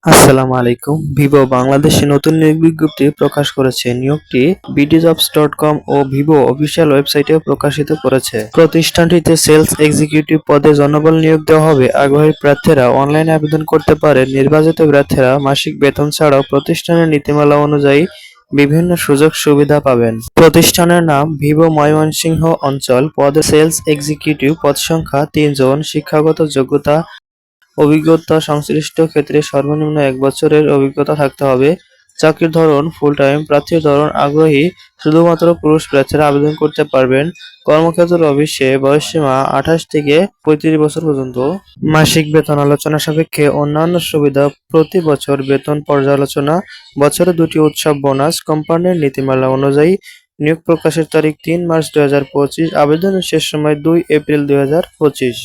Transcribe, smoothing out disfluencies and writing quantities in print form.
আসসালামু আলাইকুম। ভিভো বাংলাদেশে নতুন নিয়োগ বিজ্ঞপ্তি প্রকাশ করেছে। নিয়োগটি বিডিজবস.কম ও ভিভো অফিসিয়াল ওয়েবসাইটে প্রকাশিত করেছে। প্রতিষ্ঠানটিতে সেলস এক্সিকিউটিভ পদে জনবল নিয়োগ দেওয়া হবে। আগ্রহী প্রার্থীরা অনলাইনে আবেদন করতে পারেন। নির্বাচিত প্রার্থীরা মাসিক বেতন ছাড়াও প্রতিষ্ঠানের নীতিমালা অনুযায়ী বিভিন্ন সুযোগ সুবিধা পাবেন। প্রতিষ্ঠানের নাম ভিভো ময়মনসিংহ অঞ্চল। পদে সেলস এক্সিকিউটিভ। পদ সংখ্যা ৩ জন। শিক্ষাগত যোগ্যতা অভিজ্ঞতা সংশ্লিষ্ট ক্ষেত্রে সর্বনিম্ন ১ বছরের অভিজ্ঞতা থাকতে হবে। চাকরির ধরন ফুল টাইম। প্রার্থীর ধরন আগ্রহী শুধুমাত্র পুরুষ প্রার্থীরা আবেদন করতে পারবেন। কর্মক্ষেত্র অফিসে বয়সসীমা ২৮ থেকে ৩৫ বছর পর্যন্ত। মাসিক বেতন আলোচনা সাপেক্ষে। অন্যান্য সুবিধা প্রতি বছর বেতন পর্যালোচনা, বছরে ২টি উৎসব বোনাস। কোম্পানির নীতিমালা অনুযায়ী নিয়োগ প্রকাশের তারিখ ৩ মার্চ ২০২৫। আবেদনের শেষ সময় ২ এপ্রিল ২০২৫।